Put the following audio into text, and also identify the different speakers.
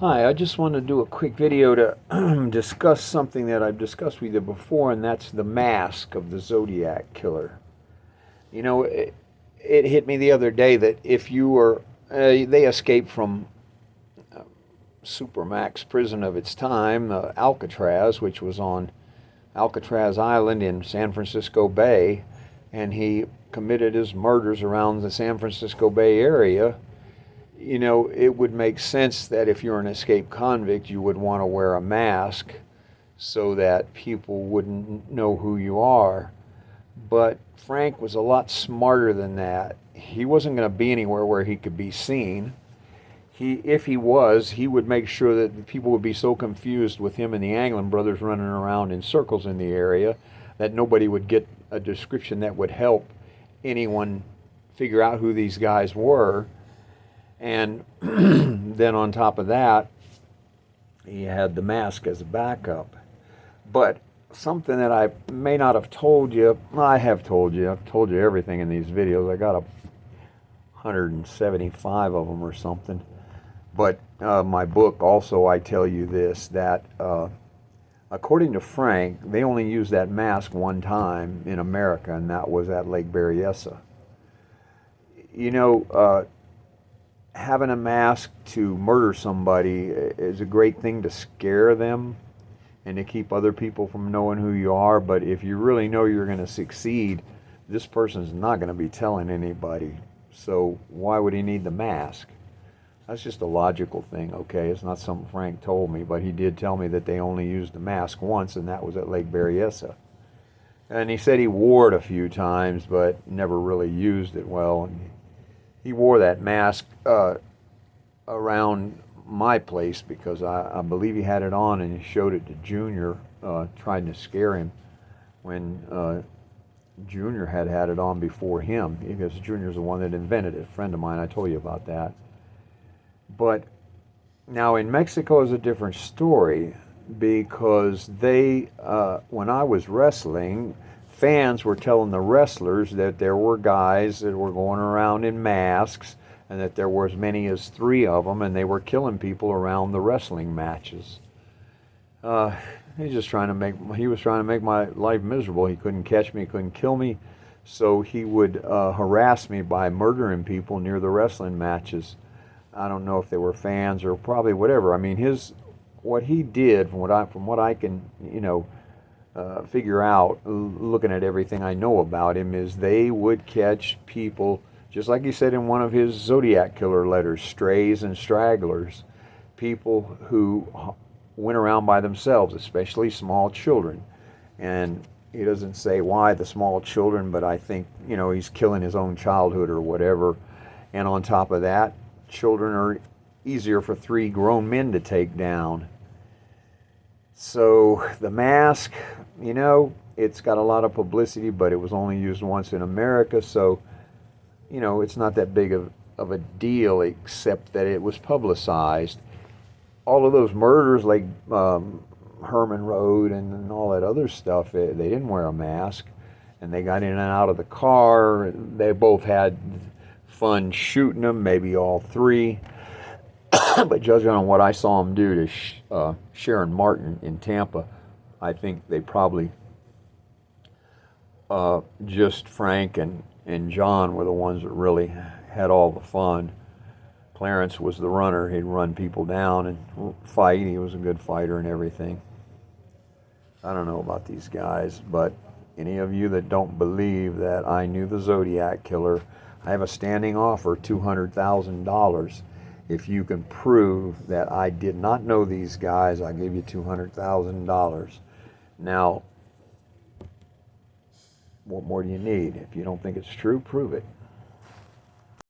Speaker 1: Hi, I just want to do a quick video to discuss something that I've discussed with you before, and that's the mask of the Zodiac killer. It hit me the other day that if you were, they escaped from Supermax prison of its time, Alcatraz, which was on Alcatraz Island in San Francisco Bay, and he committed his murders around the San Francisco Bay area. It would make sense that if you're an escaped convict, you would want to wear a mask so that people wouldn't know who you are. But Frank was a lot smarter than that. He wasn't going to be anywhere where he could be seen. If he was, he would make sure that people would be so confused with him and the Anglin brothers running around in circles in the area that nobody would get a description that would help anyone figure out who these guys were. And then on top of that, he had the mask as a backup. But something that I may not have told you, I have told you. I've told you everything in these videos. I got 175 of them or something. But my book also, I tell you this, that according to Frank, they only used that mask one time in America, and that was at Lake Berryessa. Having a mask to murder somebody is a great thing to scare them and to keep other people from knowing who you are. But if you really know you're going to succeed, this person's not going to be telling anybody. So why would he need the mask? That's just a logical thing, okay? It's not something Frank told me, but he did tell me that they only used the mask once, and that was at Lake Berryessa. And he said he wore it a few times, but never really used it well. And he wore that mask around my place because I believe he had it on, and he showed it to Junior, trying to scare him when Junior had it on before him, because Junior's the one that invented it, a friend of mine. I told you about that. But now in Mexico is a different story, because when I was wrestling, fans were telling the wrestlers that there were guys that were going around in masks, and that there were as many as 3 of them, and they were killing people around the wrestling matches. He was trying to make my life miserable. He couldn't catch me, he couldn't kill me, so he would harass me by murdering people near the wrestling matches. I don't know if they were fans or probably whatever. I mean, what he did, from what I can, figure out, looking at everything I know about him, is they would catch people, just like he said in one of his Zodiac killer letters, strays and stragglers, people who went around by themselves, especially small children. And he doesn't say why the small children, but I think, he's killing his own childhood or whatever. And on top of that, children are easier for 3 grown men to take down. So the mask, it's got a lot of publicity, but it was only used once in America, so it's not that big of a deal, except that it was publicized. All of those murders, like Herman Road and all that other stuff, they didn't wear a mask, and they got in and out of the car. They both had fun shooting them, maybe all 3. But judging on what I saw them do to Sharon Martin in Tampa, I think they probably just Frank and John were the ones that really had all the fun. Clarence was the runner. He'd run people down and fight. He was a good fighter and everything. I don't know about these guys, but any of you that don't believe that I knew the Zodiac killer, I have a standing offer, $200,000. If you can prove that I did not know these guys, I'll give you $200,000. Now, what more do you need? If you don't think it's true, prove it.